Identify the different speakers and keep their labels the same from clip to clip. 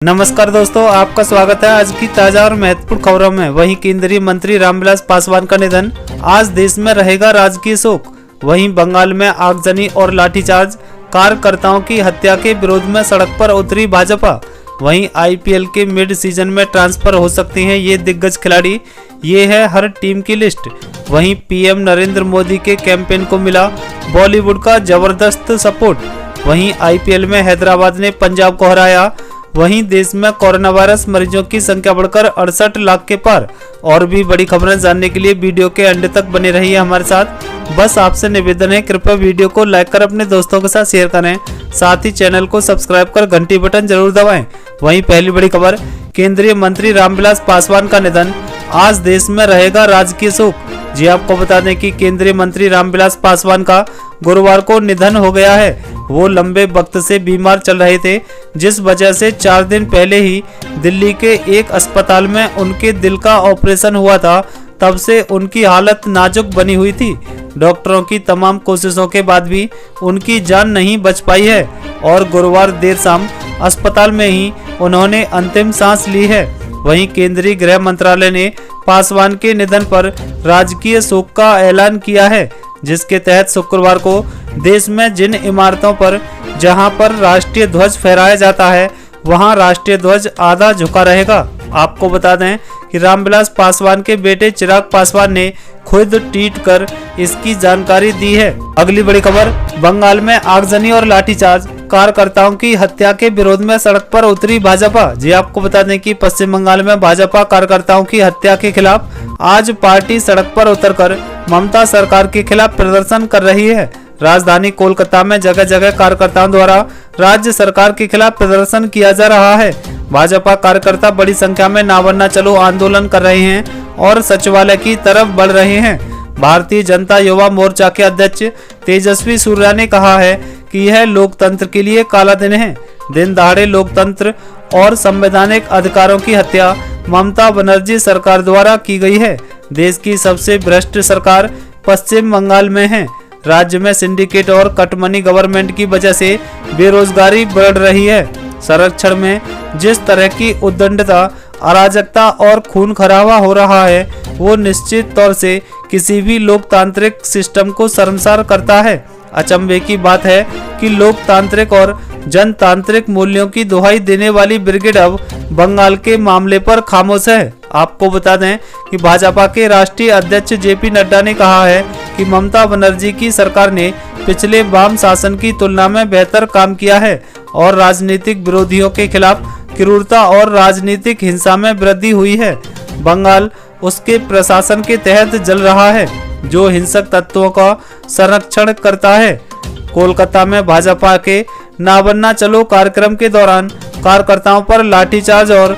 Speaker 1: नमस्कार दोस्तों, आपका स्वागत है आज की ताजा और महत्वपूर्ण खबरों में। वहीं केंद्रीय मंत्री रामविलास पासवान का निधन, आज देश में रहेगा राजकीय शोक। वहीं बंगाल में आगजनी और लाठीचार्ज, कार्यकर्ताओं की हत्या के विरोध में सड़क पर उतरी भाजपा। वहीं आईपीएल के मिड सीजन में ट्रांसफर हो सकते हैं ये दिग्गज खिलाड़ी, ये है हर टीम की लिस्ट। वहीं पीएम नरेंद्र मोदी के कैंपेन को मिला बॉलीवुड का जबरदस्त सपोर्ट। वहीं आईपीएल में हैदराबाद ने पंजाब को हराया। वहीं देश में कोरोना वायरस मरीजों की संख्या बढ़कर 68 लाख के पार। और भी बड़ी खबरें जानने के लिए वीडियो के अंत तक बने रहिए हमारे साथ। बस आपसे निवेदन है, कृपया वीडियो को लाइक कर अपने दोस्तों के साथ शेयर करें, साथ ही चैनल को सब्सक्राइब कर घंटी बटन जरूर दबाएं। वहीं पहली बड़ी खबर, केंद्रीय मंत्री रामविलास पासवान का निधन, आज देश में रहेगा राजकीय शोक। जी आपको बता दें कि केंद्रीय मंत्री रामविलास पासवान का गुरुवार को निधन हो गया है। वो लंबे वक्त से बीमार चल रहे थे, जिस वजह से 4 दिन पहले ही दिल्ली के एक अस्पताल में उनके दिल का ऑपरेशन हुआ था। तब से उनकी हालत नाजुक बनी हुई थी। डॉक्टरों की तमाम कोशिशों के बाद भी उनकी जान नहीं बच पाई है और गुरुवार देर शाम अस्पताल में ही उन्होंने अंतिम सांस ली है। वहीं केंद्रीय गृह मंत्रालय ने पासवान के निधन पर राजकीय शोक का ऐलान किया है, जिसके तहत शुक्रवार को देश में जिन इमारतों पर जहां पर राष्ट्रीय ध्वज फहराया जाता है, वहां राष्ट्रीय ध्वज आधा झुका रहेगा। आपको बता दें कि रामविलास पासवान के बेटे चिराग पासवान ने खुद ट्वीट कर इसकी जानकारी दी है। अगली बड़ी खबर, बंगाल में आगजनी और लाठीचार्ज, कार्यकर्ताओं की हत्या के विरोध में सड़क पर उतरी भाजपा। जी आपको बता दें कि पश्चिम बंगाल में भाजपा कार्यकर्ताओं की हत्या के खिलाफ आज पार्टी सड़क पर उतरकर ममता सरकार के खिलाफ प्रदर्शन कर रही है। राजधानी कोलकाता में जगह जगह कार्यकर्ताओं द्वारा राज्य सरकार के खिलाफ प्रदर्शन किया जा रहा है। भाजपा कार्यकर्ता बड़ी संख्या में ना बनना चलो आंदोलन कर रहे हैं और सचिवालय की तरफ बढ़ रहे हैं। भारतीय जनता युवा मोर्चा के अध्यक्ष तेजस्वी सूर्या ने कहा है कि यह लोकतंत्र के लिए काला दिन है। दिन दहाड़े लोकतंत्र और संवैधानिक अधिकारों की हत्या ममता बनर्जी सरकार द्वारा की गई है। देश की सबसे भ्रष्ट सरकार पश्चिम बंगाल में है। राज्य में सिंडिकेट और कटमनी गवर्नमेंट की वजह से बेरोजगारी बढ़ रही है। संरक्षण में जिस तरह की उद्दंडता, अराजकता और खून खराबा हो रहा है, वो निश्चित तौर से किसी भी लोकतांत्रिक सिस्टम को शर्मसार करता है। अचंभे की बात है कि लोकतांत्रिक और जनतांत्रिक मूल्यों की दुहाई देने वाली ब्रिगेड अब बंगाल के मामले पर खामोश है। आपको बता दें कि भाजपा के राष्ट्रीय अध्यक्ष जेपी नड्डा ने कहा है कि ममता बनर्जी की सरकार ने पिछले वाम शासन की तुलना में बेहतर काम किया है और राजनीतिक विरोधियों के खिलाफ क्रूरता और राजनीतिक हिंसा में वृद्धि हुई है। बंगाल उसके प्रशासन के तहत जल रहा है, जो हिंसक तत्वों का संरक्षण करता है। कोलकाता में भाजपा के ना बनना चलो कार्यक्रम के दौरान कार्यकर्ताओं पर लाठीचार्ज और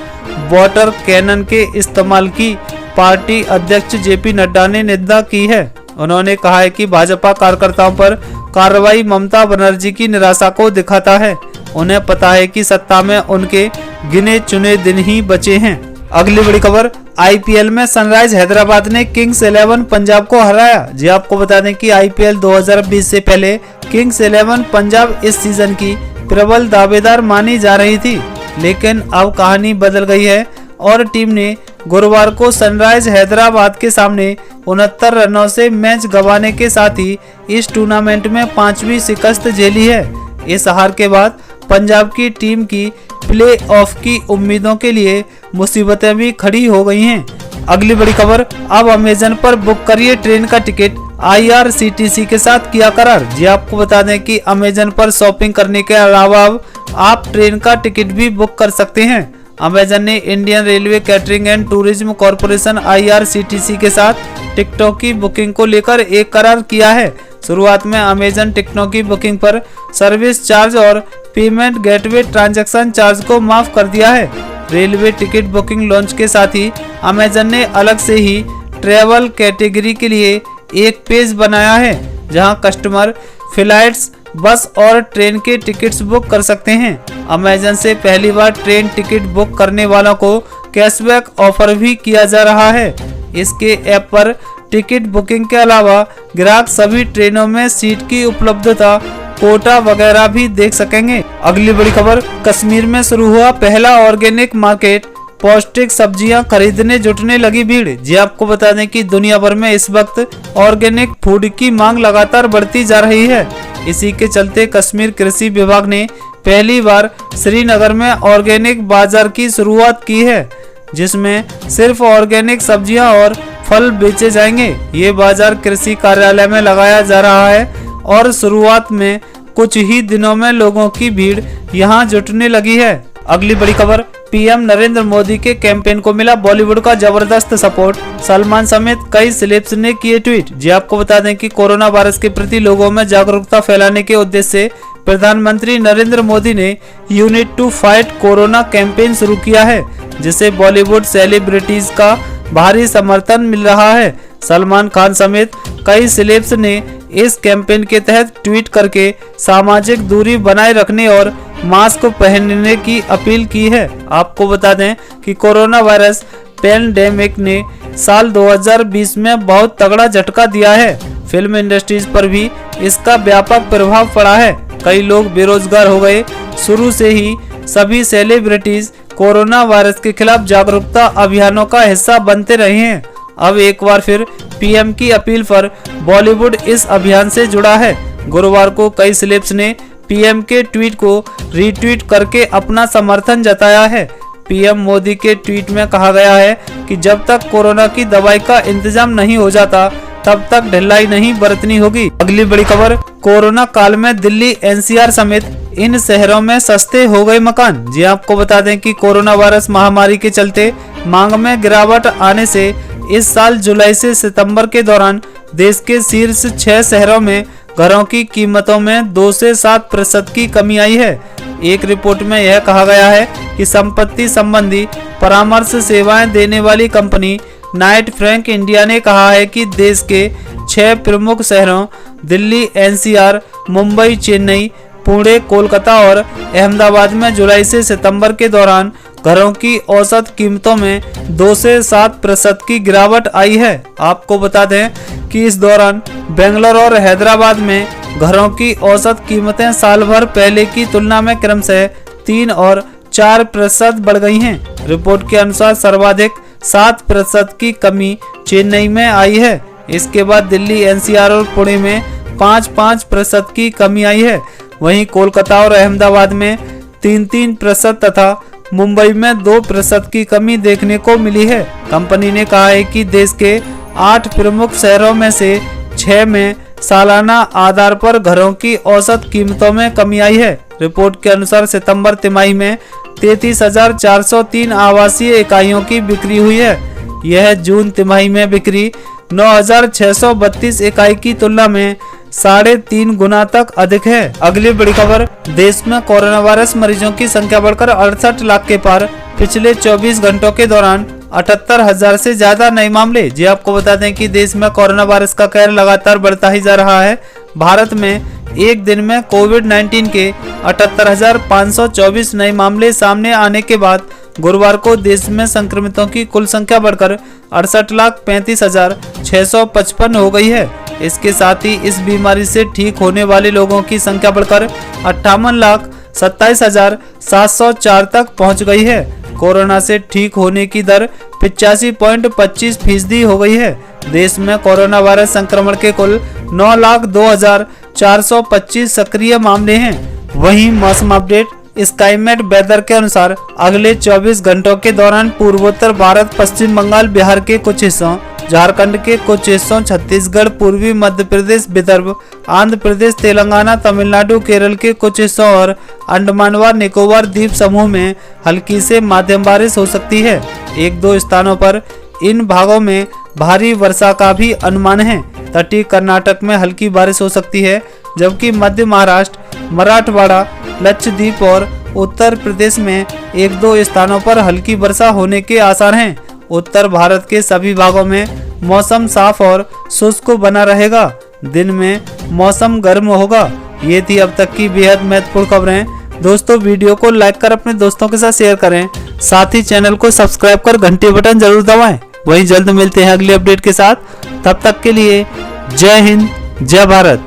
Speaker 1: वाटर कैनन के इस्तेमाल की पार्टी अध्यक्ष जेपी नड्डा ने निंदा की है। उन्होंने कहा है कि भाजपा कार्यकर्ताओं पर कार्रवाई ममता बनर्जी की निराशा को दिखाता है। उन्हें पता है कि सत्ता में उनके गिने चुने दिन ही बचे हैं। अगली बड़ी खबर, आईपीएल में सनराइज हैदराबाद ने किंग्स 11 पंजाब को हराया। जी आपको बता दें कि आईपीएल 2020 से पहले किंग्स 11 पंजाब इस सीजन की प्रबल दावेदार मानी जा रही थी, लेकिन अब कहानी बदल गई है और टीम ने गुरुवार को सनराइज हैदराबाद के सामने 69 रनों से मैच गंवाने के साथ ही इस टूर्नामेंट में 5वीं शिकस्त झेली है। इस हार के बाद पंजाब की टीम की प्ले ऑफ की उम्मीदों के लिए मुसीबतें भी खड़ी हो गई हैं। अगली बड़ी खबर, अब अमेजन पर बुक करिए ट्रेन का टिकट, आईआरसीटीसी के साथ किया करार। जी आपको बता दें कि अमेजन पर शॉपिंग करने के अलावा अब आप ट्रेन का टिकट भी बुक कर सकते हैं। अमेजन ने Indian railway catering and tourism corporation IRCTC के साथ टिकटों की बुकिंग को लेकर एक करार किया है। शुरुआत में अमेजन टिकटों की बुकिंग पर सर्विस चार्ज और पेमेंट गेटवे ट्रांजैक्शन चार्ज को माफ कर दिया है। रेलवे टिकट बुकिंग लॉन्च के साथ ही अमेजन ने अलग से ही ट्रैवल कैटेगरी के लिए एक पेज बनाया है, जहां कस्टमर फ्लाइट्स, बस और ट्रेन के टिकट्स बुक कर सकते हैं। अमेजन से पहली बार ट्रेन टिकट बुक करने वालों को कैशबैक ऑफर भी किया जा रहा है। इसके ऐप पर टिकट बुकिंग के अलावा ग्राहक सभी ट्रेनों में सीट की उपलब्धता, कोटा वगैरह भी देख सकेंगे। अगली बड़ी खबर, कश्मीर में शुरू हुआ पहला ऑर्गेनिक मार्केट, पौष्टिक सब्जियां खरीदने जुटने लगी भीड़। जी आपको बता दें कि दुनिया भर में इस वक्त ऑर्गेनिक फूड की मांग लगातार बढ़ती जा रही है। इसी के चलते कश्मीर कृषि विभाग ने पहली बार श्रीनगर में ऑर्गेनिक बाजार की शुरुआत की है, जिसमें सिर्फ ऑर्गेनिक सब्जियां और फल बेचे जाएंगे। ये बाजार कृषि कार्यालय में लगाया जा रहा है और शुरुआत में कुछ ही दिनों में लोगों की भीड़ यहां जुटने लगी है। अगली बड़ी खबर, पीएम नरेंद्र मोदी के कैंपेन को मिला बॉलीवुड का जबरदस्त सपोर्ट, सलमान समेत कई सेलेब्स ने किए ट्वीट। जी आपको बता दें कि कोरोना वायरस के प्रति लोगों में जागरूकता फैलाने के उद्देश्य से प्रधानमंत्री नरेंद्र मोदी ने unite to fight corona campaign शुरू किया है, जिसे बॉलीवुड सेलिब्रिटीज का भारी समर्थन मिल रहा है। सलमान खान समेत कई सेलेब्स ने इस कैंपेन के तहत ट्वीट करके सामाजिक दूरी बनाए रखने और मास्क पहनने की अपील की है। आपको बता दें कि कोरोना वायरस पैंडेमिक ने साल 2020 में बहुत तगड़ा झटका दिया है। फिल्म इंडस्ट्रीज पर भी इसका व्यापक प्रभाव पड़ा है। कई लोग बेरोजगार हो गए। शुरू से ही सभी सेलिब्रिटीज कोरोना वायरस के खिलाफ जागरूकता अभियानों का हिस्सा बनते रहे हैं। अब एक बार फिर पीएम की अपील पर बॉलीवुड इस अभियान से जुड़ा है। गुरुवार को कई सेलेब्स ने पीएम के ट्वीट को रीट्वीट करके अपना समर्थन जताया है। पीएम मोदी के ट्वीट में कहा गया है कि जब तक कोरोना की दवाई का इंतजाम नहीं हो जाता तब तक ढिलाई नहीं बरतनी होगी। अगली बड़ी खबर, कोरोना काल में दिल्ली एनसीआर समेत इन शहरों में सस्ते हो गए मकान। जी आपको बता दें कि कोरोना वायरस महामारी के चलते मांग में गिरावट आने से इस साल जुलाई से सितंबर के दौरान देश के शीर्ष 6 शहरों में घरों की कीमतों में 2 से 7% की कमी आई है। एक रिपोर्ट में यह कहा गया है कि संपत्ति संबंधी परामर्श सेवाएं देने वाली कंपनी नाइट फ्रैंक इंडिया ने कहा है कि देश के 6 प्रमुख शहरों दिल्ली एनसीआर, मुंबई, चेन्नई, पुणे, कोलकाता और अहमदाबाद में जुलाई से सितंबर के दौरान घरों की औसत कीमतों में 2 से 7% की गिरावट आई है। आपको बता दें कि इस दौरान बेंगलोर और हैदराबाद में घरों की औसत कीमतें साल भर पहले की तुलना में क्रमशः 3 और 4% बढ़ गई हैं। रिपोर्ट के अनुसार सर्वाधिक 7% की कमी चेन्नई में आई है। इसके बाद दिल्ली एनसीआर और पुणे में 5% की कमी आई है। वहीं कोलकाता और अहमदाबाद में 3% तथा मुंबई में 2% की कमी देखने को मिली है। कंपनी ने कहा है कि देश के 8 प्रमुख शहरों में से 6 में सालाना आधार पर घरों की औसत कीमतों में कमी आई है। रिपोर्ट के अनुसार सितंबर तिमाही में 33,403 आवासीय इकाइयों की बिक्री हुई है। यह जून तिमाही में बिक्री 9,632 इकाई की तुलना में 3.5 गुना तक अधिक है। अगली बड़ी खबर, देश में कोरोना वायरस मरीजों की संख्या बढ़कर 68 लाख के पार। पिछले 24 घंटों के दौरान 78,000 से ज्यादा नए मामले। जी आपको बता दें कि देश में कोरोना वायरस का कहर लगातार बढ़ता ही जा रहा है। भारत में एक दिन में कोविड-19 के 78,524 नए मामले सामने आने के बाद गुरुवार को देश में संक्रमितों की कुल संख्या बढ़कर 68,35,655 हो गई है। इसके साथ ही इस बीमारी से ठीक होने वाले लोगों की संख्या बढ़कर 58,27,704 तक पहुंच गई है। कोरोना से ठीक होने की दर 85.25% हो गई है। देश में कोरोना वायरस संक्रमण के कुल 9,02,425 सक्रिय मामले हैं। वहीं मौसम अपडेट, स्काईमेट वेदर के अनुसार अगले 24 घंटों के दौरान पूर्वोत्तर भारत, पश्चिम बंगाल, बिहार के कुछ हिस्सों, झारखंड के कुछ हिस्सों, छत्तीसगढ़, पूर्वी मध्य प्रदेश, विदर्भ, आंध्र प्रदेश, तेलंगाना, तमिलनाडु, केरल के कुछ हिस्सों और अंडमान व निकोबार द्वीप समूह में हल्की से मध्यम बारिश हो सकती है। 1-2 स्थानों पर इन भागों में भारी वर्षा का भी अनुमान है। तटीय कर्नाटक में हल्की बारिश हो सकती है, जबकि मध्य महाराष्ट्र, मराठवाड़ा, लक्षद्वीप और उत्तर प्रदेश में 1-2 स्थानों पर हल्की वर्षा होने के आसार हैं। उत्तर भारत के सभी भागों में मौसम साफ और शुष्क बना रहेगा। दिन में मौसम गर्म होगा। ये थी अब तक की बेहद महत्वपूर्ण खबरें। दोस्तों, वीडियो को लाइक कर अपने दोस्तों के साथ शेयर करें। साथ ही चैनल को सब्सक्राइब कर घंटी बटन जरूर दबाएं। वहीं जल्द मिलते हैं अगले अपडेट के साथ। तब तक के लिए जय हिंद, जय भारत।